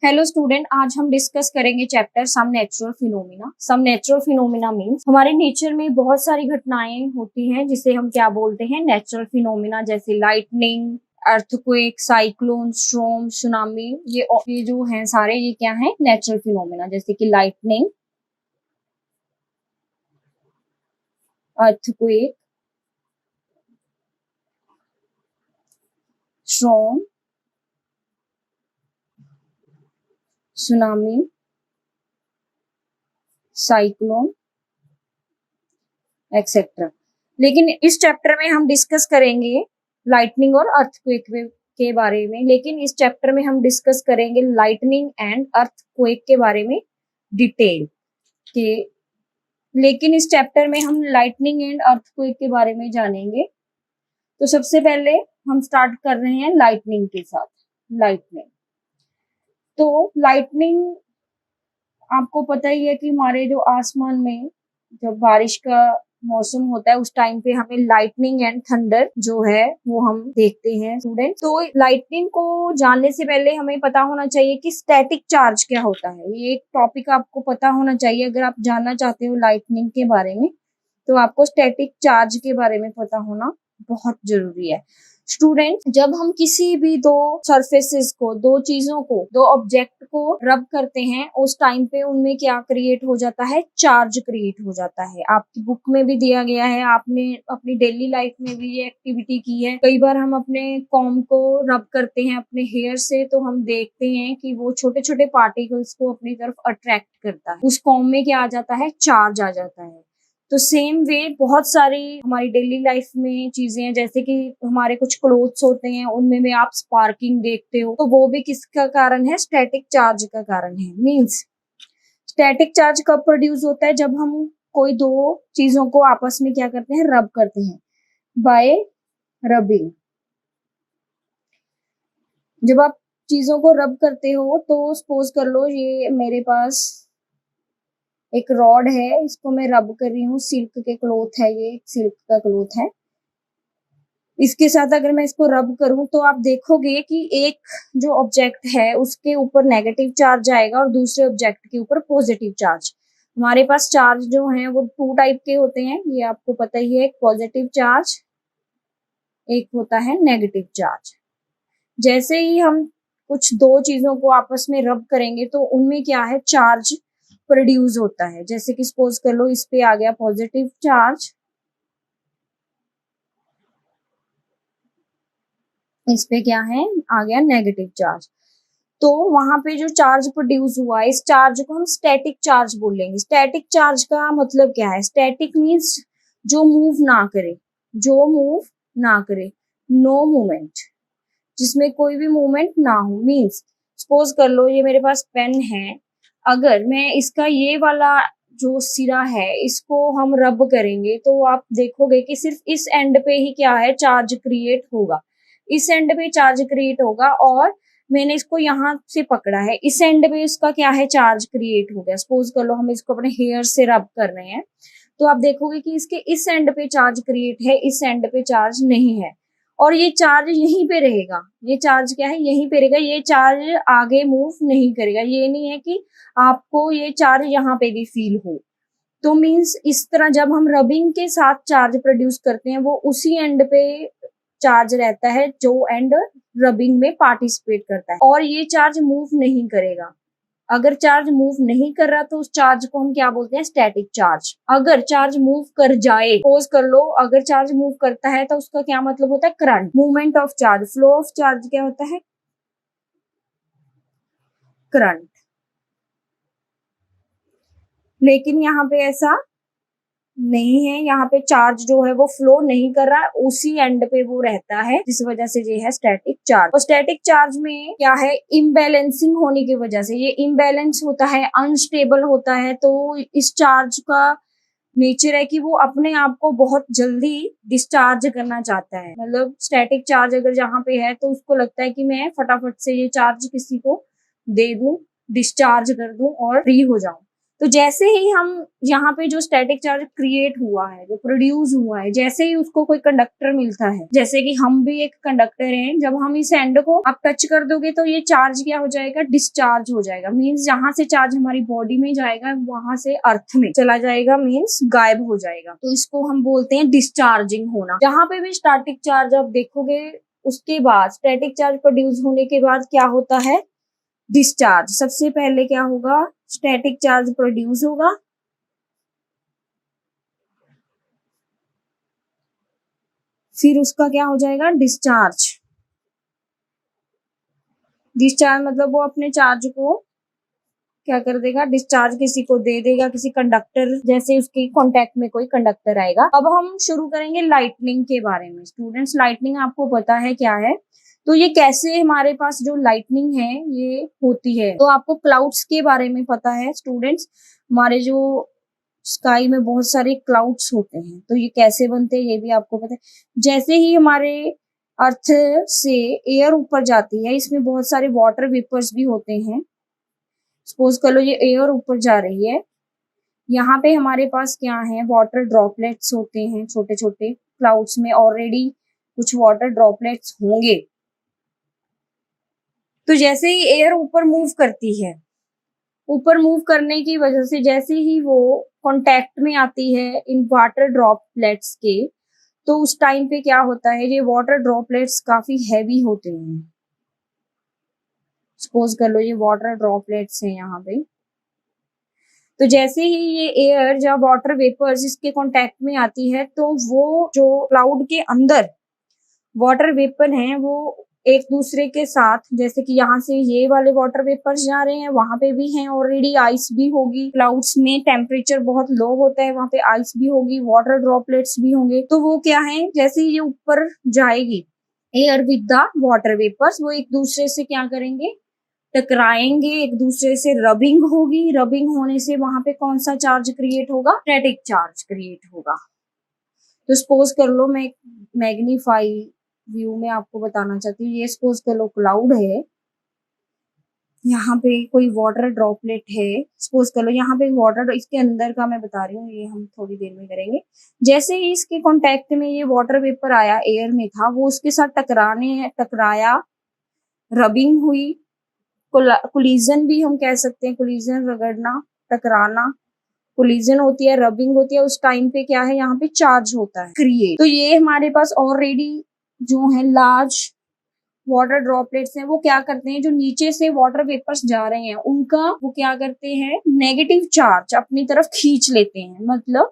Hello student, आज हम discuss करेंगे chapter some natural phenomena. Some natural phenomena means हमारे नेचर में बहुत सारी घटनाएं होती हैं जिसे हम क्या बोलते हैं, नेचुरल फिनोमिना। जैसे lightning, earthquake, cyclone, storm, tsunami. ये जो हैं सारे, ये क्या हैं, नेचुरल फिनोमिना। जैसे कि lightning, earthquake, storm, tsunami, cyclone, etcetera. लेकिन इस चैप्टर में हम डिस्कस करेंगे लाइटनिंग और अर्थक्वेक के बारे में। लेकिन इस चैप्टर में हम डिस्कस करेंगे लाइटनिंग एंड अर्थक्वेक के बारे में डिटेल के। लेकिन इस चैप्टर में हम लाइटनिंग एंड अर्थक्वेक के बारे में जानेंगे। तो सबसे पहले हम स्टार्ट कर रहे हैं लाइटनिंग के साथ। लाइटनिंग, तो लाइटनिंग आपको पता ही है कि हमारे जो आसमान में जब बारिश का मौसम होता है उस टाइम पे हमें लाइटनिंग एंड थंडर जो है वो हम देखते हैं स्टूडेंट। तो लाइटनिंग को जानने से पहले हमें पता होना चाहिए कि स्टैटिक चार्ज क्या होता है। ये एक टॉपिक आपको पता होना चाहिए। अगर आप जानना चाहते हो लाइटनिंग के बारे में तो आपको स्टैटिक चार्ज के बारे में पता होना बहुत जरूरी है। स्टूडेंट, जब हम किसी भी दो सरफेसेस को, दो चीजों को, दो ऑब्जेक्ट को रब करते हैं उस टाइम पे उनमें क्या क्रिएट हो जाता है, चार्ज क्रिएट हो जाता है। आपकी बुक में भी दिया गया है, आपने अपनी डेली लाइफ में भी ये एक्टिविटी की है। कई बार हम अपने कॉम को रब करते हैं अपने हेयर से तो हम देखते हैं कि वो छोटे छोटे पार्टिकल्स को अपनी तरफ अट्रैक्ट करता है। उस कॉम में क्या आ जाता है, चार्ज आ जाता है। तो सेम वे बहुत सारी हमारी डेली लाइफ में चीजें हैं। जैसे कि हमारे कुछ क्लोथ्स होते हैं उनमें भी आप स्पार्किंग देखते हो, तो वो भी किसका कारण है, स्टैटिक चार्ज का कारण है। मींस स्टैटिक चार्ज कब प्रोड्यूस होता है, जब हम कोई दो चीजों को आपस में क्या करते हैं, रब करते हैं, बाय रबिंग। जब आप चीजों को रब करते हो तो सपोज कर लो ये मेरे पास एक रॉड है, इसको मैं रब कर रही हूँ, सिल्क के क्लोथ है, ये एक सिल्क का क्लोथ है। इसके साथ अगर मैं इसको रब करूं तो आप देखोगे कि एक जो ऑब्जेक्ट है उसके ऊपर नेगेटिव चार्ज आएगा और दूसरे ऑब्जेक्ट के ऊपर पॉजिटिव चार्ज। हमारे पास चार्ज जो हैं वो टू टाइप के होते हैं, ये आपको पता ही है। एक पॉजिटिव चार्ज, एक होता है नेगेटिव चार्ज। जैसे ही हम कुछ दो चीजों को आपस में रब करेंगे तो उनमें क्या है, चार्ज प्रोड्यूस होता है। जैसे कि सपोज कर लो इस पे आ गया पॉजिटिव चार्ज, इस पे क्या है, आ गया नेगेटिव चार्ज। तो वहां पे जो चार्ज प्रोड्यूस हुआ है इस चार्ज को हम स्टैटिक चार्ज बोलेंगे। स्टैटिक चार्ज का मतलब क्या है, स्टैटिक मींस जो मूव ना करे, जो मूव ना करे, नो मूवमेंट, जिसमें कोई भी मूवमेंट ना हो। मींस सपोज कर लो ये मेरे पास पेन है, अगर मैं इसका ये वाला जो सिरा है इसको हम रब करेंगे तो आप देखोगे कि सिर्फ इस एंड पे ही क्या है, चार्ज क्रिएट होगा। इस एंड पे चार्ज क्रिएट होगा और मैंने इसको यहाँ से पकड़ा है, इस एंड पे इसका क्या है, चार्ज क्रिएट हो गया। सपोज कर लो हम इसको अपने हेयर से रब कर रहे हैं तो आप देखोगे कि इसके इस एंड पे चार्ज क्रिएट है, इस एंड पे चार्ज नहीं है, और ये चार्ज यहीं पे रहेगा। ये चार्ज क्या है, यहीं पे रहेगा। ये चार्ज आगे मूव नहीं करेगा। ये नहीं है कि आपको ये चार्ज यहाँ पे भी फील हो। तो मींस इस तरह जब हम रबिंग के साथ चार्ज प्रोड्यूस करते हैं वो उसी एंड पे चार्ज रहता है जो एंड रबिंग में पार्टिसिपेट करता है, और ये चार्ज मूव नहीं करेगा। अगर चार्ज मूव नहीं कर रहा तो उस चार्ज को हम क्या बोलते हैं, स्टैटिक चार्ज। अगर चार्ज मूव कर जाए, सपोज कर लो अगर चार्ज मूव करता है तो उसका क्या मतलब होता है, current, movement of charge. Flow of charge क्या होता है, करंट। लेकिन यहाँ पे ऐसा नहीं है, यहाँ पे चार्ज जो है वो फ्लो नहीं कर रहा है, उसी एंड पे वो रहता है, जिस वजह से ये है स्टैटिक चार्ज। और स्टैटिक चार्ज में क्या है, इम्बैलेंसिंग होने की वजह से ये इम्बैलेंस होता है, अनस्टेबल होता है। तो इस चार्ज का नेचर है कि वो अपने आप को बहुत जल्दी डिस्चार्ज करना चाहता है। मतलब स्टैटिक चार्ज अगर जहाँ पे है तो उसको लगता है कि मैं फटाफट से ये चार्ज किसी को दे दूं, डिस्चार्ज कर दूं और फ्री हो जाऊं। तो जैसे ही हम यहाँ पे जो स्टैटिक चार्ज क्रिएट हुआ है, जो प्रोड्यूस हुआ है, जैसे ही उसको कोई कंडक्टर मिलता है, जैसे कि हम भी एक कंडक्टर हैं, जब हम इस एंड को आप टच कर दोगे तो ये चार्ज क्या हो जाएगा, डिस्चार्ज हो जाएगा। मीन्स जहां से चार्ज हमारी बॉडी में जाएगा वहां से अर्थ में चला जाएगा, मीन्स गायब हो जाएगा। तो इसको हम बोलते हैं डिस्चार्जिंग होना। जहां पे भी स्टैटिक चार्ज आप देखोगे, उसके बाद स्टैटिक चार्ज प्रोड्यूस होने के बाद क्या होता है, डिस्चार्ज। सबसे पहले क्या होगा, स्टैटिक चार्ज प्रोड्यूस होगा, फिर उसका क्या हो जाएगा, डिस्चार्ज। डिस्चार्ज मतलब वो अपने चार्ज को क्या कर देगा, डिस्चार्ज किसी को दे देगा, किसी कंडक्टर, जैसे उसके कांटेक्ट में कोई कंडक्टर आएगा। अब हम शुरू करेंगे लाइटनिंग के बारे में। स्टूडेंट्स, लाइटनिंग आपको पता है क्या है, तो ये कैसे हमारे पास जो लाइटनिंग है ये होती है। तो आपको क्लाउड्स के बारे में पता है स्टूडेंट्स, हमारे जो स्काई में बहुत सारे क्लाउड्स होते हैं, तो ये कैसे बनते हैं ये भी आपको पता है। जैसे ही हमारे अर्थ से एयर ऊपर जाती है, इसमें बहुत सारे वाटर वेपर्स भी होते हैं। सपोज कर लो ये एयर ऊपर जा रही है, यहाँ पे हमारे पास क्या है, वाटर ड्रॉपलेट्स होते हैं छोटे छोटे। क्लाउड्स में ऑलरेडी कुछ वाटर ड्रॉपलेट्स होंगे। तो जैसे ही एयर ऊपर मूव करती है, ऊपर मूव करने की वजह से जैसे ही वो कांटेक्ट में आती है इन वाटर ड्रॉपलेट्स के, तो उस टाइम पे क्या होता है, ये वाटर ड्रॉपलेट्स काफी हैवी होते हैं। सपोज कर लो ये वाटर ड्रॉपलेट्स हैं यहाँ पे, तो जैसे ही ये एयर जब वाटर वेपर्स इसके कांटेक्ट में आती है, तो वो जो क्लाउड के अंदर वाटर वेपर हैं वो एक दूसरे के साथ, जैसे कि यहाँ से ये वाले वाटर वेपर्स जा रहे हैं, वहां पे भी हैं ऑलरेडी, आइस भी होगी। क्लाउड्स में टेम्परेचर बहुत लो होता है, वहां पे आइस भी होगी, वाटर ड्रॉपलेट्स भी होंगे। तो वो क्या है, जैसे ही ये ऊपर जाएगी air with the water vapours, वो एक दूसरे से क्या करेंगे, टकराएंगे, एक दूसरे से रबिंग होगी। रबिंग होने से वहां पे कौन सा चार्ज क्रिएट होगा, स्टैटिक चार्ज क्रिएट होगा। तो सपोज कर लो, मैं मैग्नीफाई व्यू में आपको बताना चाहती हूँ, ये सपोज कर लो क्लाउड है, यहाँ पे कोई वाटर ड्रॉपलेट है। सपोज कर लो यहाँ पे वाटर, इसके अंदर का मैं बता रही हूँ, ये हम थोड़ी देर में करेंगे। जैसे ही इसके कांटेक्ट में ये वाटर वेपर आया, एयर में था, वो उसके साथ टकराया, रबिंग हुई, कोलिजन भी हम कह सकते हैं, कोलिजन रगड़ना, टकराना, कोलिजन होती है, रबिंग होती है। उस टाइम पे क्या है, यहाँ पे चार्ज होता है क्रिएट। तो ये हमारे पास ऑलरेडी जो है लार्ज वाटर ड्रॉपलेट्स हैं, वो क्या करते हैं, जो नीचे से वाटर वेपर्स जा रहे हैं उनका वो क्या करते हैं, नेगेटिव चार्ज अपनी तरफ खींच लेते हैं। मतलब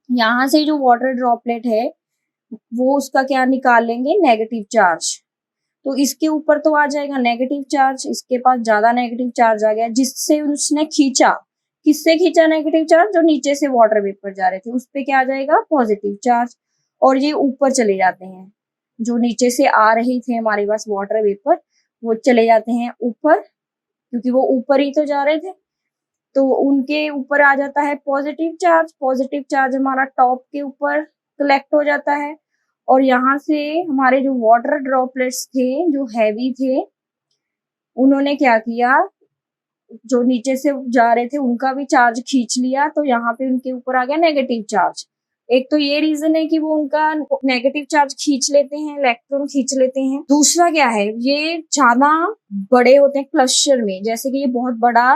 यहाँ से जो वाटर ड्रॉपलेट है वो उसका क्या निकालेंगे, नेगेटिव चार्ज। तो इसके ऊपर तो आ जाएगा नेगेटिव चार्ज, इसके पास ज्यादा नेगेटिव चार्ज आ गया, जिससे उसने खींचा, किससे खींचा नेगेटिव चार्ज, जो नीचे से वाटर वेपर जा रहे थे उस पे क्या आ जाएगा, पॉजिटिव चार्ज। और ये ऊपर चले जाते हैं, जो नीचे से आ रहे थे हमारे पास वाटर वेपर, वो चले जाते हैं ऊपर, क्योंकि वो ऊपर ही तो जा रहे थे। तो उनके ऊपर आ जाता है पॉजिटिव चार्ज। पॉजिटिव चार्ज हमारा टॉप के ऊपर कलेक्ट हो जाता है, और यहाँ से हमारे जो वाटर ड्रॉपलेट्स थे जो हैवी थे, उन्होंने क्या किया, जो नीचे से जा रहे थे उनका भी चार्ज खींच लिया, तो यहाँ पे उनके ऊपर आ गया नेगेटिव चार्ज। एक तो ये रीजन है कि वो उनका नेगेटिव चार्ज खींच लेते हैं, इलेक्ट्रॉन खींच लेते हैं। दूसरा क्या है, ये ज्यादा बड़े होते हैं क्लस्टर में, जैसे कि ये बहुत बड़ा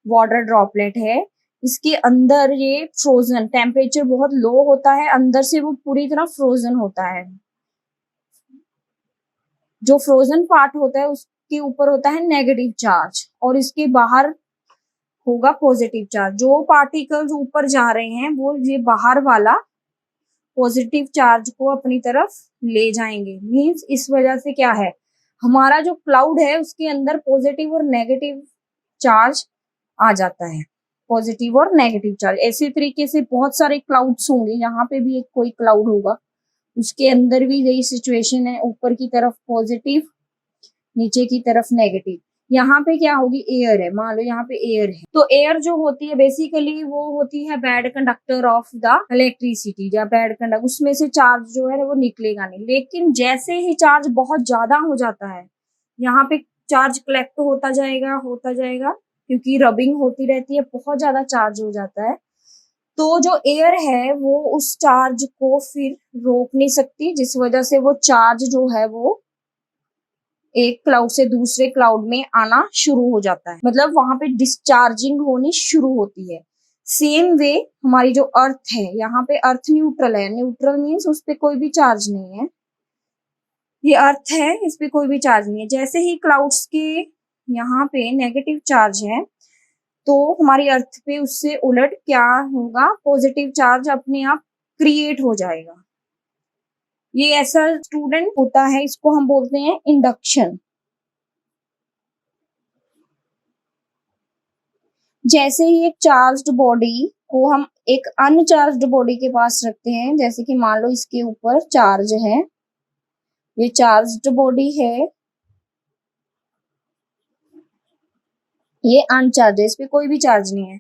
वाटर ड्रॉपलेट है, इसके अंदर ये फ्रोजन, टेम्परेचर बहुत लो होता है, अंदर से वो पूरी तरह फ्रोजन होता है। जो फ्रोजन पार्ट होता है उसके ऊपर होता है नेगेटिव चार्ज, और इसके बाहर होगा पॉजिटिव चार्ज। जो पार्टिकल्स ऊपर जा रहे हैं वो ये बाहर वाला पॉजिटिव चार्ज को अपनी तरफ ले जाएंगे। मींस इस वजह से क्या है, हमारा जो क्लाउड है उसके अंदर पॉजिटिव और नेगेटिव चार्ज आ जाता है, पॉजिटिव और नेगेटिव चार्ज। ऐसे तरीके से बहुत सारे क्लाउड्स होंगे, यहाँ पे भी एक कोई क्लाउड होगा, उसके अंदर भी यही सिचुएशन है, ऊपर की तरफ पॉजिटिव, नीचे की तरफ नेगेटिव। यहाँ पे क्या होगी, एयर है, मान लो यहाँ पे एयर है, तो एयर जो होती है बेसिकली वो होती है bad conductor of the electricity, या बैड कंडक्टर, उसमें से चार्ज जो है वो निकलेगा नहीं। लेकिन जैसे ही चार्ज बहुत ज्यादा हो जाता है, यहाँ पे चार्ज कलेक्ट होता जाएगा, क्योंकि रबिंग होती रहती है, बहुत ज्यादा चार्ज हो जाता है। तो जो एयर है वो उस चार्ज को फिर रोक नहीं सकती, जिस वजह से वो चार्ज जो है वो एक क्लाउड से दूसरे क्लाउड में आना शुरू हो जाता है, मतलब वहां पे डिस्चार्जिंग होनी शुरू होती है। सेम वे हमारी जो अर्थ है, यहाँ पे अर्थ न्यूट्रल है, न्यूट्रल मीन्स उस पे कोई भी चार्ज नहीं है, ये अर्थ है, इस पे कोई भी चार्ज नहीं है। जैसे ही क्लाउड्स के यहाँ पे नेगेटिव चार्ज है तो हमारी अर्थ पे उससे उलट क्या होगा, पॉजिटिव चार्ज अपने आप क्रिएट हो जाएगा। ये ऐसा स्टूडेंट होता है, इसको हम बोलते हैं इंडक्शन। जैसे ही एक चार्ज्ड बॉडी को हम एक अनचार्ज्ड बॉडी के पास रखते हैं, जैसे कि मान लो इसके ऊपर चार्ज है, ये चार्ज्ड बॉडी है, ये अनचार्ज है, इस पे कोई भी चार्ज नहीं है।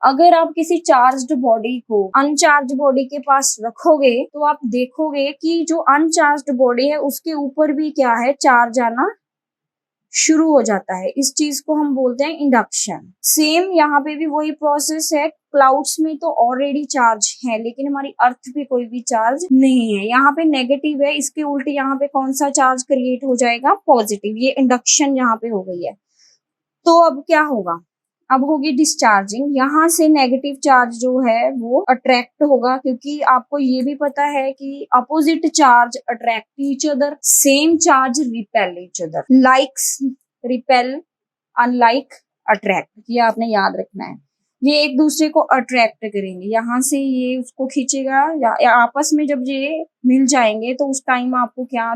अगर आप किसी चार्ज्ड बॉडी को अनचार्ज बॉडी के पास रखोगे तो आप देखोगे कि जो अनचार्ज्ड बॉडी है उसके ऊपर भी क्या है, चार्ज आना शुरू हो जाता है। इस चीज को हम बोलते हैं इंडक्शन। सेम यहाँ पे भी वही प्रोसेस है, क्लाउड्स में तो ऑलरेडी चार्ज है लेकिन हमारी अर्थ पे कोई भी चार्ज नहीं है, यहाँ पे नेगेटिव है, इसके उल्टे यहाँ पे कौन सा चार्ज क्रिएट हो जाएगा, पॉजिटिव। ये इंडक्शन यहाँ पे हो गई है। तो अब क्या होगा, अब होगी डिस्चार्जिंग। यहाँ से नेगेटिव चार्ज जो है वो अट्रैक्ट होगा, क्योंकि आपको ये भी पता है कि opposite charge attract each other, same charge repel each other. Likes repel, unlike attract, ये आपने याद रखना है। ये एक दूसरे को अट्रैक्ट करेंगे, यहाँ से ये उसको खींचेगा या आपस में जब ये मिल जाएंगे तो उस टाइम आपको क्या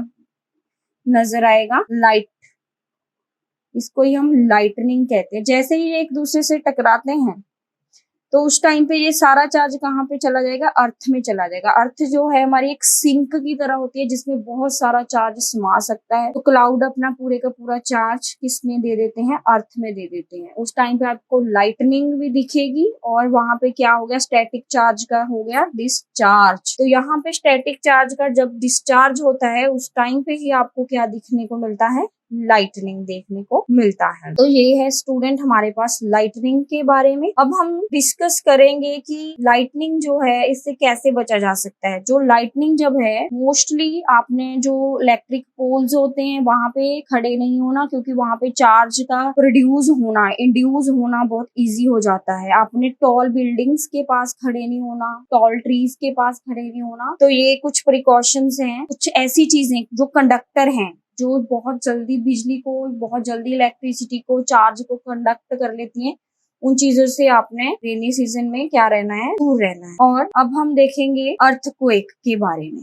नजर आएगा, लाइट। इसको ही हम लाइटनिंग कहते हैं। जैसे ही ये एक दूसरे से टकराते हैं तो उस टाइम पे ये सारा चार्ज कहाँ पे चला जाएगा, अर्थ में चला जाएगा। अर्थ जो है हमारी एक सिंक की तरह होती है जिसमें बहुत सारा चार्ज समा सकता है। तो क्लाउड अपना पूरे का पूरा चार्ज किस में दे देते हैं, अर्थ में दे देते हैं। उस टाइम पे आपको लाइटनिंग भी दिखेगी और वहां पे क्या हो गया, स्टैटिक चार्ज का हो गया डिस्चार्ज। तो यहाँ पे स्टैटिक चार्ज का जब डिस्चार्ज होता है उस टाइम पे ही आपको क्या दिखने को मिलता है, लाइटनिंग देखने को मिलता है। तो ये है स्टूडेंट हमारे पास लाइटनिंग के बारे में। अब हम डिस्कस करेंगे कि लाइटनिंग जो है इससे कैसे बचा जा सकता है। जो लाइटनिंग जब है, मोस्टली आपने जो इलेक्ट्रिक पोल्स होते हैं वहां पे खड़े नहीं होना, क्योंकि वहां पे चार्ज का प्रोड्यूस होना, इंड्यूस होना बहुत ईजी हो जाता है। आपने टॉल बिल्डिंग्स के पास खड़े नहीं होना, टॉल ट्रीज के पास खड़े नहीं होना। तो ये कुछ प्रिकॉशंस हैं, कुछ ऐसी चीजें जो कंडक्टर हैं, जो बहुत जल्दी बिजली को, बहुत जल्दी इलेक्ट्रिसिटी को, चार्ज को कंडक्ट कर लेती हैं, उन चीजों से आपने रेनी सीजन में क्या रहना है, दूर रहना है। और अब हम देखेंगे अर्थक्वेक के बारे में।